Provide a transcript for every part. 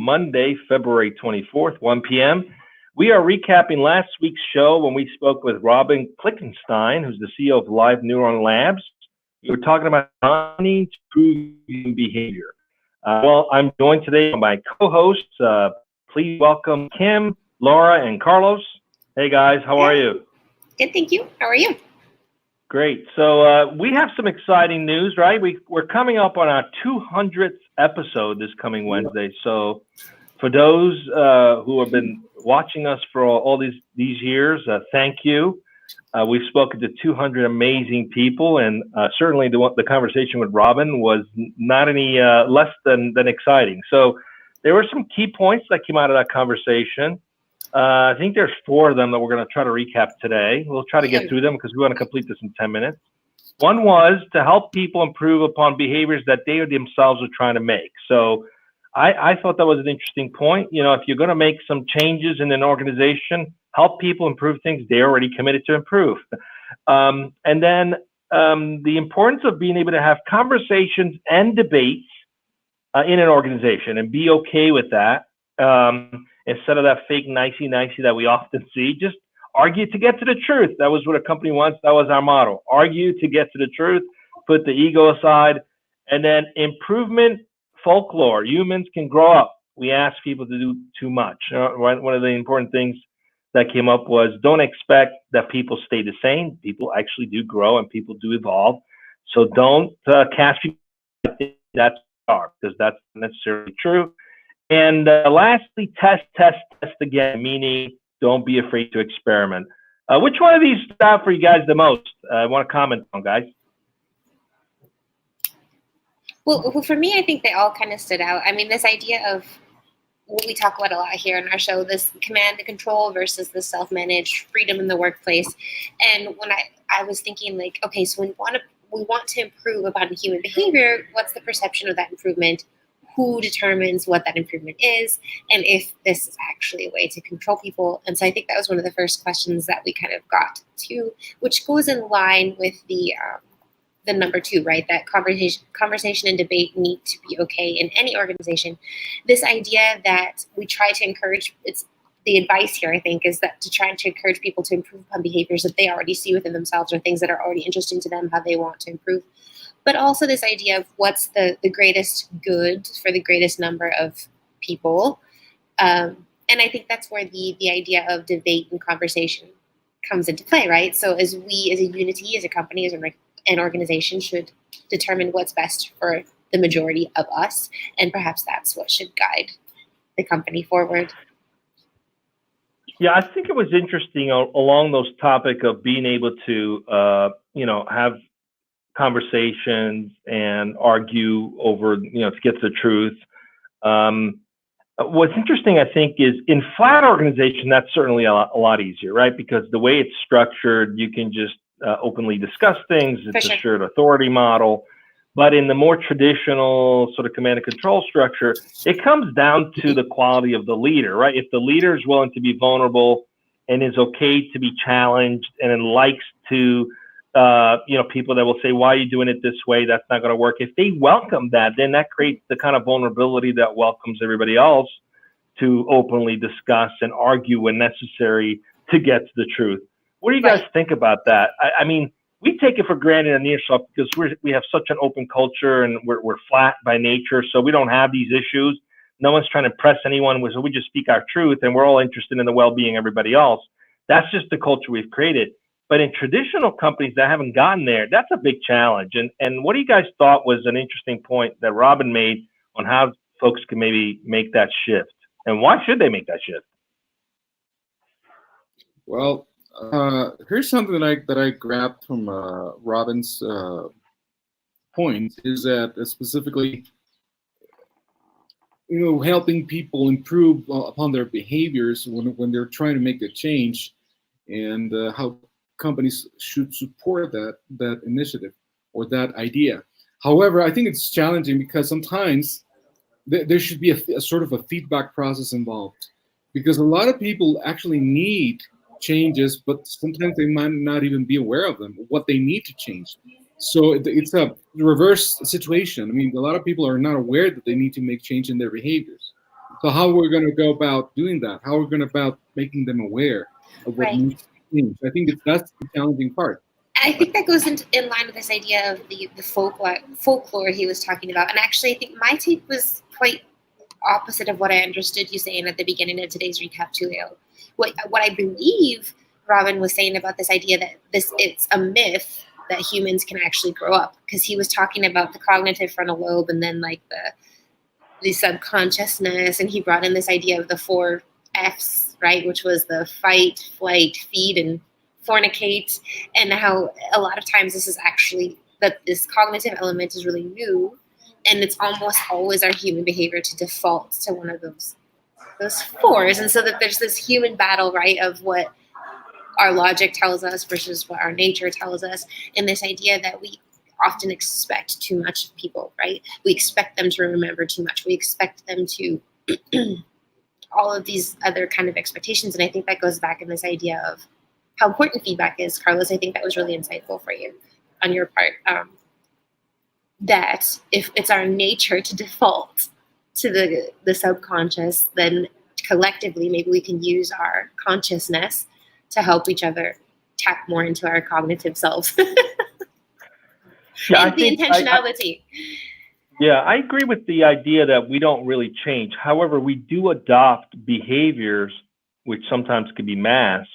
Monday, February 24th, 1 p.m. We are recapping last week's show when we spoke with Robin Klickenstein, who's the CEO of Live Neuron Labs. We were talking about designing to improve human behavior. Well, I'm joined today by my co-hosts. Please welcome Kim, Laura, and Carlos. Hey, guys. How are you? Good, thank you. How are you? Great. So we have some exciting news, right? We're coming up on our 200th episode this coming Wednesday. So for those who have been watching us for all these years, thank you. We've spoken to 200 amazing people, and certainly the conversation with Robin was not any less than exciting. So there were some key points that came out of that conversation. I think there's 4 of them that we're going to try to recap today. We'll try to get through them because we want to complete this in 10 minutes. One was to help people improve upon behaviors that they themselves are trying to make. So I thought that was an interesting point. You know, if you're going to make some changes in an organization, help people improve things they already committed to improve. And then the importance of being able to have conversations and debates in an organization and be okay with that. Instead of that fake nicey that we often see, just argue to get to the truth. That was what a company wants. That was our motto. Argue to get to the truth, put the ego aside, and then improvement folklore. Humans can grow up. We ask people to do too much. One of the important things that came up was don't expect that people stay the same. People actually do grow and people do evolve. So don't cast people that's dark, because that's not necessarily true. And lastly, test again, meaning don't be afraid to experiment. Which one of these stood out for you guys the most? I want to comment on, guys. Well, for me, I think they all kind of stood out. I mean, this idea of what we talk about a lot here in our show, this command and control versus the self-managed freedom in the workplace. And when I was thinking, like, okay, so we want to improve upon human behavior. What's the perception of that improvement? Who determines what that improvement is, and if this is actually a way to control people? And so I think that was one of the first questions that we kind of got to, which goes in line with the number 2, right? That conversation and debate need to be okay in any organization. This idea that we try to encourage, it's the advice here, I think, is that to try to encourage people to improve upon behaviors that they already see within themselves or things that are already interesting to them, how they want to improve. But also this idea of what's the greatest good for the greatest number of people. And I think that's where the idea of debate and conversation comes into play, right? So as we, as a unity, as a company, as an organization, should determine what's best for the majority of us. And perhaps that's what should guide the company forward. Yeah, I think it was interesting along those topic of being able to, have conversations and argue over, to get to the truth. What's interesting, I think, is in flat organization, that's certainly a lot easier, right? Because the way it's structured, you can just openly discuss things. It's a shared authority model. But in the more traditional sort of command and control structure, it comes down to the quality of the leader, right? If the leader is willing to be vulnerable and is okay to be challenged and then likes to people that will say, why are you doing it this way? That's not going to work. If they welcome that, then that creates the kind of vulnerability that welcomes everybody else to openly discuss and argue when necessary to get to the truth. What do you guys think about that? I mean, we take it for granted in Nearshop because we have such an open culture and we're flat by nature, so we don't have these issues. No one's trying to impress anyone, so we just speak our truth and we're all interested in the well-being of everybody else. That's just the culture we've created. But in traditional companies that haven't gotten there, that's a big challenge. And what do you guys thought was an interesting point that Robin made on how folks can maybe make that shift? And why should they make that shift? Well, here's something that I grabbed from Robin's point, is that specifically, helping people improve upon their behaviors when they're trying to make a change, and how companies should support that initiative or that idea. However, I think it's challenging because sometimes there should be a sort of a feedback process involved, because a lot of people actually need changes, but sometimes they might not even be aware of them, what they need to change. So it's a reverse situation. I mean, a lot of people are not aware that they need to make change in their behaviors. So how we're going to go about doing that? How we're going about making them aware of what Right. needs to change? I think that's the challenging part. I think that goes in line with this idea of the folklore he was talking about. And actually, I think my take was quite opposite of what I understood you saying at the beginning of today's recap, Tulio. What I believe Robin was saying about this idea that it's a myth that humans can actually grow up, because he was talking about the cognitive frontal lobe and then like the subconsciousness, and he brought in this idea of the 4 F's, right, which was the fight, flight, feed, and fornicate, and how a lot of times this is actually that this cognitive element is really new, and it's almost always our human behavior to default to one of those 4s, and so that there's this human battle, right, of what our logic tells us versus what our nature tells us, and this idea that we often expect too much of people, right? We expect them to remember too much. We expect them to all of these other kind of expectations, and I think that goes back in this idea of how important feedback is. Carlos, I think that was really insightful for you on your part. That if it's our nature to default to the subconscious, then collectively maybe we can use our consciousness to help each other tap more into our cognitive selves. Yeah, and the intentionality. I agree with the idea that we don't really change. However, we do adopt behaviors, which sometimes can be masks,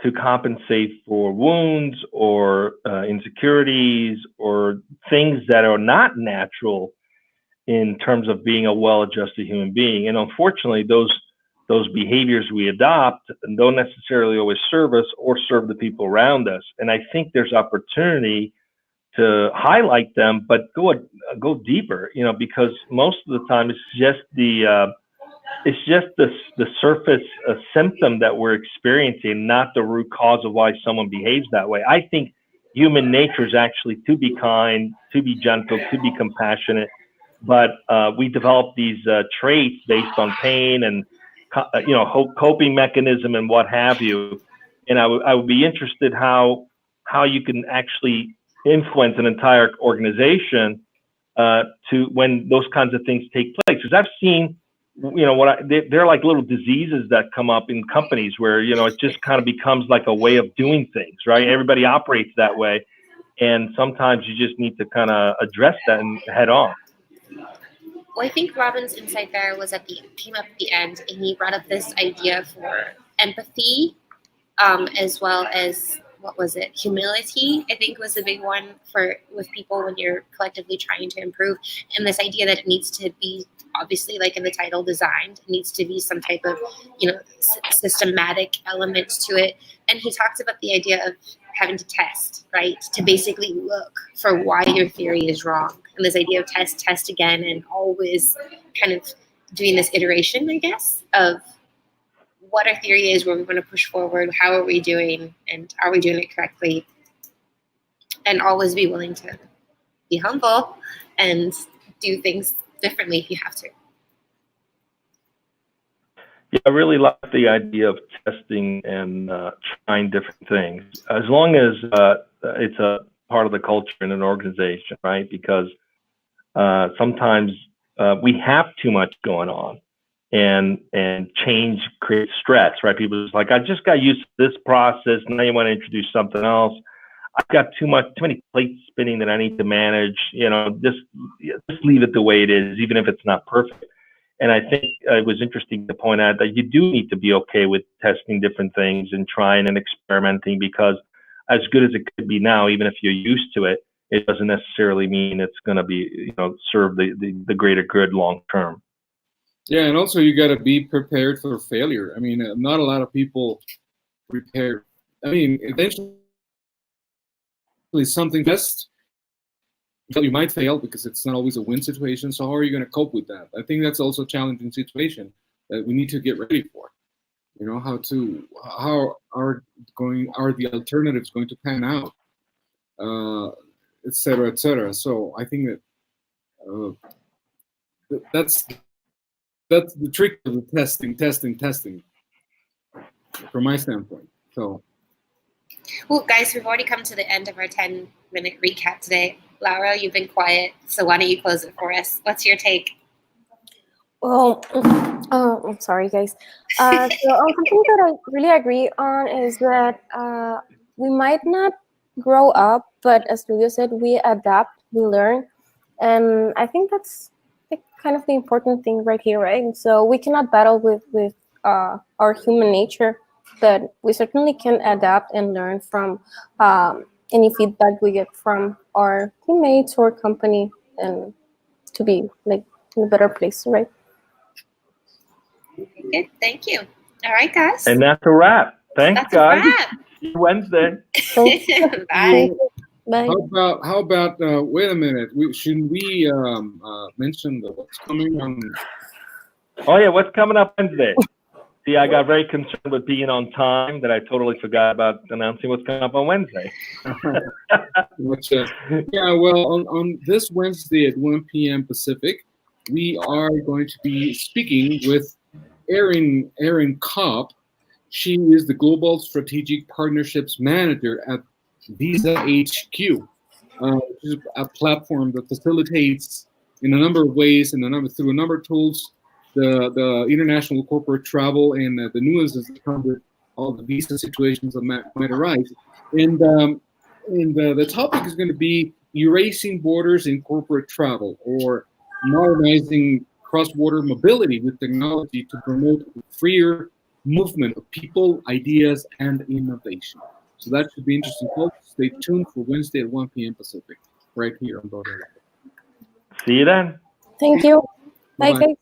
to compensate for wounds or insecurities or things that are not natural in terms of being a well-adjusted human being. And unfortunately, those behaviors we adopt don't necessarily always serve us or serve the people around us. And I think there's opportunity to highlight them, but go deeper, because most of the time it's just the surface symptom that we're experiencing, not the root cause of why someone behaves that way. I think human nature is actually to be kind, to be gentle, to be compassionate, but we develop these traits based on pain and coping mechanism and what have you. And I would be interested how you can actually influence an entire organization to when those kinds of things take place. Because I've seen, they're like little diseases that come up in companies where, it just kind of becomes like a way of doing things, right? Everybody operates that way. And sometimes you just need to kind of address that and head on. Well, I think Robin's insight there came up at the end, and he brought up this idea for empathy, as well as, what was it? Humility, I think, was the big one with people when you're collectively trying to improve. And this idea that it needs to be, obviously, like in the title, designed. It needs to be some type of, systematic element to it. And he talks about the idea of having to test, right? To basically look for why your theory is wrong. And this idea of test again, and always kind of doing this iteration, I guess, of what our theory is, where we want to push forward, how are we doing, and are we doing it correctly? And always be willing to be humble and do things differently if you have to. Yeah, I really like the idea of testing and trying different things, as long as it's a part of the culture in an organization, right? Because sometimes we have too much going on, and change creates stress, right? People are just like, I just got used to this process, now you want to introduce something else. I've got too many plates spinning that I need to manage. Just leave it the way it is, even if it's not perfect. And I think it was interesting to point out that you do need to be okay with testing different things and trying and experimenting, because as good as it could be now, even if you're used to it, it doesn't necessarily mean it's going to be, serve the greater good long term. Yeah, and also you got to be prepared for failure. I mean, not a lot of people prepare. I mean, eventually something best. You might fail because it's not always a win situation. So how are you going to cope with that? I think that's also a challenging situation that we need to get ready for. How are the alternatives going to pan out, et cetera, et cetera. So I think that that's the trick of the testing, from my standpoint. So. Well, guys, we've already come to the end of our 10-minute recap today. Laura, you've been quiet, so why don't you close it for us? What's your take? Well, I'm sorry, guys. Something that I really agree on is that we might not grow up, but as Julio said, we adapt, we learn, and I think that's kind of the important thing right here, right? And so we cannot battle with our human nature, but we certainly can adapt and learn from any feedback we get from our teammates or company, and to be like in a better place, right? Good. Thank you. All right, guys. And that's a wrap. Thanks, That's guys. a wrap. See you Wednesday. Bye. Bye. How about? Wait a minute. Should we mention what's coming on? Oh yeah, what's coming up Wednesday? See, I got very concerned with being on time that I totally forgot about announcing what's coming up on Wednesday. Yeah, well, on this Wednesday at 1 p.m. Pacific, we are going to be speaking with Erin Kopp. She is the Global Strategic Partnerships Manager at Visa HQ, which is a platform that facilitates in a number of ways through a number of tools the international corporate travel and the nuances that come with all the visa situations that might arise. And the topic is going to be erasing borders in corporate travel, or modernizing cross-border mobility with technology to promote freer movement of people, ideas, and innovation. So that should be interesting, folks. Stay tuned for Wednesday at 1 p.m. Pacific, right here on DojoLIVE. See you then. Thank you. Bye, Bye-bye. guys.